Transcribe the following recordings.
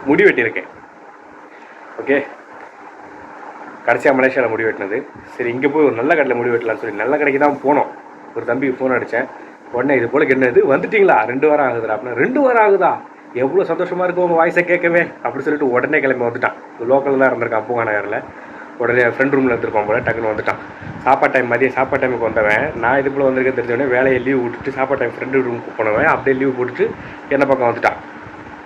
முடி வெட்டியிருக்கேன். ஓகே, கடைசியாக மலேசியாவில் முடி வெட்டினது. சரி, இங்கே போய் ஒரு நல்ல கடையில் முடி வெட்டலாம்னு சொல்லி நல்ல கடைக்கு தான் போனோம். ஒரு தம்பிக்கு ஃபோன் அடித்தேன். உடனே இது போல் என்னது வந்துட்டிங்களா, 2 வாரம் ஆகுதுடா அப்படின்னா. 2 வாரம் ஆகுதா, எவ்வளோ சந்தோஷமாக இருக்கும் உங்கள் வாய்ஸை கேட்கவே அப்படின்னு சொல்லிட்டு உடனே கிளம்பி வந்துட்டான். லோக்கலில் தான் இருந்திருக்கான், பூங்கா நகரில். உடனே ஃப்ரெண்ட் ரூமில் இருந்திருப்பான் போல, டக்குன்னு வந்துட்டான். சாப்பாடு டைம் மதியம் சாப்பாடு டைமுக்கு வந்தவன், நான் இது போல் வந்திருக்கேன் தெரிஞ்சவொடனே வேலையை லீவ் விட்டுட்டு சாப்பாடு டைம் ஃப்ரெண்டு ரூமுக்கு போனவன் அப்படியே லீவ் போட்டுட்டு என்ன பக்கம் வந்துட்டான்.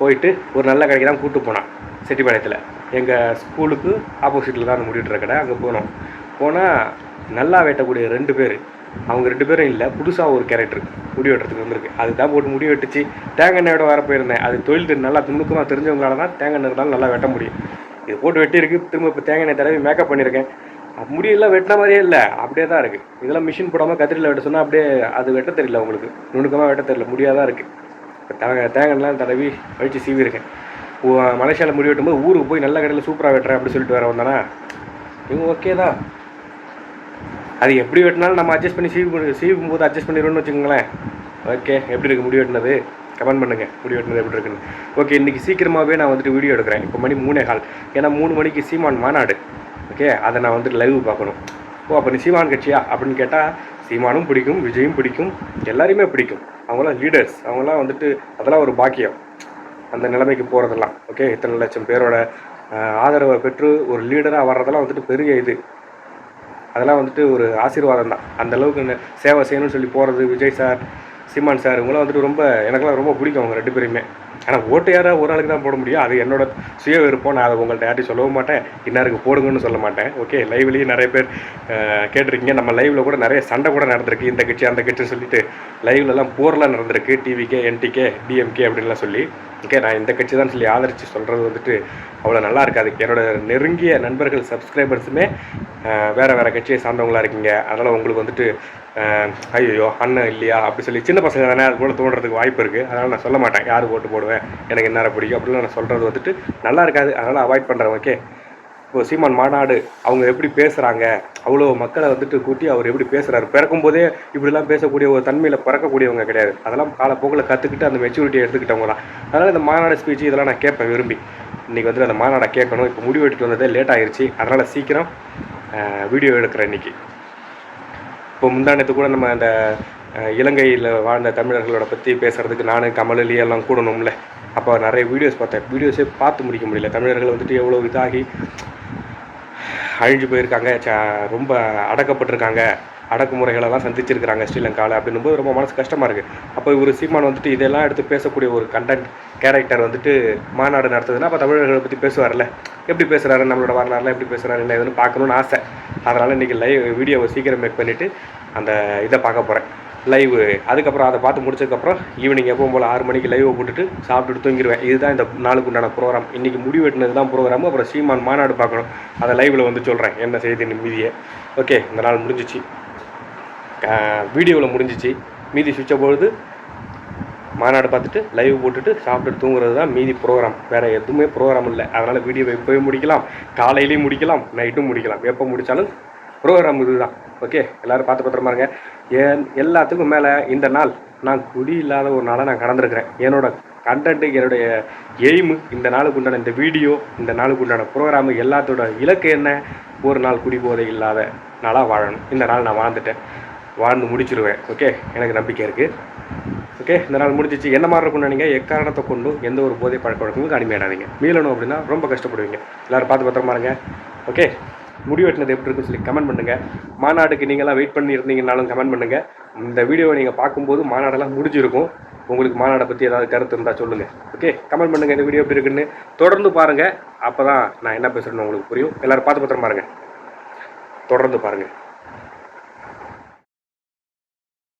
போயிட்டு ஒரு நல்ல கடைக்கு தான் கூப்பிட்டு போனான். செட்டிப்பாளையத்தில் எங்கள் ஸ்கூலுக்கு ஆப்போசிட்டில் தான் அந்த முடி வெட்டுற கடை. அங்கே போனால் நல்லா வெட்டக்கூடிய 2 பேர். அவங்க 2 பேரும் இல்லை, புதுசாக ஒரு கேரக்டர் முடி வெட்டுறதுக்கு வந்திருக்கு. அதுதான் போட்டு முடி வெட்டுச்சு. தேங்காய் எண்ணெயோட வர போயிருந்தேன். அது தொழில் நல்லா துணுக்கமாக தெரிஞ்சவங்களால தான் தேங்காய் எண்ணெய் இருந்தாலும் நல்லா வெட்ட முடியும். இது போட்டு வெட்டியிருக்கு. திரும்ப இப்போ தேங்காய் எண்ணெய் தடவி மேக்கப் பண்ணியிருக்கேன். முடியெல்லாம் வெட்டின மாதிரியே இல்லை, அப்படியே தான் இருக்குது. இதெல்லாம் மிஷின் போடாமல் கத்திரியில் வெட்ட சொன்னால் அப்படியே அது வெட்ட தெரியல, உங்களுக்கு நுணுக்கமாக வெட்ட தெரியல, முடியாதான் இருக்குது. இப்போ தேங்காய் எண்ணெய்லாம் தடவி வச்சு சீவிருக்கேன். மலேசியாவில் முடி வெட்டும்போது ஊருக்கு போய் நல்ல கடையில் சூப்பராக வெட்டுறேன் அப்படின்னு சொல்லிட்டு வேறு வந்தானா இவங்க ஓகே தான். அது எப்படி வெட்டினாலும் நம்ம அட்ஜஸ்ட் பண்ணி சீவும் போது அட்ஜஸ்ட் பண்ணிடுவோம்னு வச்சுக்கோங்களேன். ஓகே, எப்படி இருக்குது முடி வெட்டினது கமெண்ட் பண்ணுங்கள். முடி வெட்டினது எப்படி இருக்குன்னு. ஓகே, இன்றைக்கி சீக்கிரமாகவே நான் வந்துட்டு வீடியோ எடுக்கிறேன். இப்போ மணி 3:15. ஏன்னா 3 மணிக்கு சீமான் மாநாடு. ஓகே, அதை நான் வந்துட்டு லைவ் பார்க்கணும். அப்போ நீ சீமான் கட்சியா அப்படின்னு கேட்டால் சீமானும் பிடிக்கும், விஜயும் பிடிக்கும், எல்லாரையுமே பிடிக்கும். அவங்களாம் லீடர்ஸ். அவங்களாம் வந்துட்டு அதெல்லாம் ஒரு பாக்கியம், அந்த நிலைமைக்கு போகிறதெல்லாம். ஓகே, இத்தனை லட்சம் பேரோட ஆதரவை பெற்று ஒரு லீடராக வர்றதெல்லாம் வந்துட்டு பெரிய இது. அதெல்லாம் வந்துட்டு ஒரு ஆசீர்வாதம் தான். அந்தளவுக்கு சேவை செய்யணும்னு சொல்லி போகிறது விஜய் சார், சீமான் சார், இவங்களாம் வந்துட்டு ரொம்ப எனக்கெல்லாம் ரொம்ப பிடிக்கும் அவங்க 2 பேருமே. ஆனால் ஓட்டு யாராவது ஒரு ஆளுக்கு தான் போட முடியும். அது என்னோட சுய விருப்பம். நான் அதை உங்கள்கிட்ட யார்ட்டையும் சொல்லவும் மாட்டேன், இன்னாருக்கு போடுங்கன்னு சொல்ல மாட்டேன். ஓகே, லைவ்லேயும் நிறைய பேர் கேட்டிருக்கீங்க. நம்ம லைவில் கூட நிறைய சண்டை கூட நடந்திருக்கு. இந்த கட்சி அந்த கட்சின்னு சொல்லிட்டு லைவ்லலாம் போர்லாம் நடந்திருக்கு. டிவிகே, என்டிகே, டிஎம்கே அப்படின்லாம் சொல்லி. ஓகே, நான் இந்த கட்சி தான் சொல்லி ஆதரித்து சொல்கிறது வந்துட்டு அவ்வளோ நல்லா இருக்காது. என்னோடய நெருங்கிய நண்பர்கள் சப்ஸ்கிரைபர்ஸுமே வேறு கட்சியை சார்ந்தவங்களாக இருக்கீங்க. அதனால் உங்களுக்கு வந்துட்டு ஐயோ அண்ணன் இல்லையா அப்படி சொல்லி சின்ன பசங்க தானே அது கூட தோன்றதுக்கு வாய்ப்பு இருக்குது. அதனால் நான் சொல்ல மாட்டேன் யார் ஓட்டு போடுவேன், எனக்கு என்ன பிடிக்கும் அப்படிலாம் நான் சொல்கிறது வந்துட்டு நல்லா இருக்காது. அதனால் அவாய்ட் பண்ணுறேன். ஓகே, இப்போது சீமான் மாநாடு அவங்க எப்படி பேசுகிறாங்க, அவ்வளோ மக்களை வந்துட்டு கூட்டி அவர் எப்படி பேசுகிறாரு. பிறக்கும்போதே இப்படிலாம் பேசக்கூடிய ஒரு தன்மையில் பிறக்கக்கூடியவங்க கிடையாது. அதெல்லாம் காலப்போக்கில் கற்றுக்கிட்டு அந்த மெச்சூரிட்டியை எடுத்துக்கிட்டவங்க தான். அதனால் இந்த மாநாடு ஸ்பீச் இதெல்லாம் நான் கேட்பேன் விரும்பி. இன்றைக்கி வந்துட்டு அந்த மாநாடை கேட்கணும். இப்போ முடி வெட்டிட்டு வந்ததே லேட் ஆகிடுச்சு. அதனால் சீக்கிரம் வீடியோ எடுக்கிறேன் இன்றைக்கி. இப்போ முந்தானத்து கூட நம்ம அந்த இலங்கையில் வாழ்ந்த தமிழர்களோட பற்றி பேசுகிறதுக்கு நான் கமல் எல்லாம் கூடணும்ல. அப்போ நிறைய வீடியோஸ் பார்த்தேன். வீடியோஸே பார்த்து முடிக்க முடியல. தமிழர்கள் வந்துட்டு எவ்வளோ இதாகி அழிஞ்சு போயிருக்காங்க, ரொம்ப அடக்கப்பட்டிருக்காங்க, அடக்குமுறைகளெல்லாம் சந்திச்சிருக்கிறாங்க ஸ்ரீலங்காவில் அப்படின்னும்போது ரொம்ப மனசு கஷ்டமாக இருக்குது. அப்போ இவர் சீமான் வந்துட்டு இதெல்லாம் எடுத்து பேசக்கூடிய ஒரு கண்டென்ட் கேரக்டர் வந்துட்டு மாநாடு நடத்துதுன்னா அப்போ தமிழர்களை பற்றி பேசுவார்ல, எப்படி பேசுகிறாரு, நம்மளோட வரலாறுலாம் எப்படி பேசுகிறாரு என்ன இதுன்னு பார்க்கணுன்னு ஆசை. அதனால் இன்றைக்கி லைவ் வீடியோவை சீக்கிரம் மேக் பண்ணிவிட்டு அந்த இதை பார்க்க போகிறேன் லைவ். அதுக்கப்புறம் அதை பார்த்து முடிச்சதுக்கப்புறம் ஈவினிங் எப்பவும் போல் 6 மணிக்கு லைவை போட்டுட்டு சாப்பிட்டுட்டு தூங்கிடுவேன். இதுதான் இந்த நாளுக்கு உண்டான ப்ரோக்ராம். இன்றைக்கி முடி வெட்டினது தான் ப்ரோக்ராமு. அப்புறம் சீமான் மாநாடு பார்க்கணும். அதை லைவில் வந்து சொல்கிறேன் என்ன செய்யுதுன்னு மீதியை. ஓகே, இந்த நாள் முடிஞ்சிச்சு, வீடியோவில் முடிஞ்சிச்சு. மீதி சுவிட்சை பொழுது மாநாடு பார்த்துட்டு லைவ் போட்டுட்டு சாப்பிட்டுட்டு தூங்குறது தான் மீதி ப்ரோக்ராம். வேறு எதுவுமே ப்ரோக்ராம் இல்லை. அதனால் வீடியோவை எப்போயும் முடிக்கலாம், காலையிலையும் முடிக்கலாம், நைட்டும் முடிக்கலாம். எப்போ முடித்தாலும் ப்ரோக்ராம் இது தான். ஓகே, எல்லோரும் பார்த்து பத்திரமா இருங்க. எல்லாத்துக்கும் மேலே இந்த நாள் நான் குடி இல்லாத ஒரு நாளாக நான் கடந்திருக்கிறேன். என்னோடய கண்டென்ட்டு, என்னுடைய எய்மு, இந்த நாளுக்கு உண்டான இந்த வீடியோ, இந்த நாளுக்கு உண்டான ப்ரோக்ராமு, எல்லாத்தோட இலக்கு என்ன, ஒரு நாள் குடிபோதை இல்லாத நாளாக வாழணும். இந்த நாள் நான் வாழ்ந்து முடிச்சிருவேன். ஓகே, எனக்கு நம்பிக்கை இருக்குது. ஓகே, இந்த நாள் முடிஞ்சிச்சு. என்ன மாதிரி இருக்கும்னு நீங்கள் எக்காரணத்தை கொண்டும் எந்த ஒரு போதை பழக்க வழக்கங்களுக்கு அடிமையாடாதீங்க. மீளணும் அப்படின்னா ரொம்ப கஷ்டப்படுவீங்க. எல்லோரும் பார்த்து பத்திரமா இருங்க. ஓகே, முடி வெட்டினது எப்படி இருக்குன்னு சொல்லி கமெண்ட் பண்ணுங்கள். மாநாடுக்கு நீங்களாம் வெயிட் பண்ணி இருந்தீங்கன்னாலும் கமெண்ட் பண்ணுங்கள். இந்த வீடியோவை நீங்கள் பார்க்கும்போது மாநாடெல்லாம் முடிஞ்சிருக்கும். உங்களுக்கு மாநாடை பற்றி ஏதாவது கருத்து இருந்தால் சொல்லுங்கள். ஓகே, கமெண்ட் பண்ணுங்கள் இந்த வீடியோ எப்படி இருக்குன்னு. தொடர்ந்து பாருங்கள், அப்போ தான் நான் என்ன பேசுகிறேன்னு உங்களுக்கு புரியும். எல்லோரும் பார்த்து பத்திரமா இருங்க. தொடர்ந்து பாருங்கள்.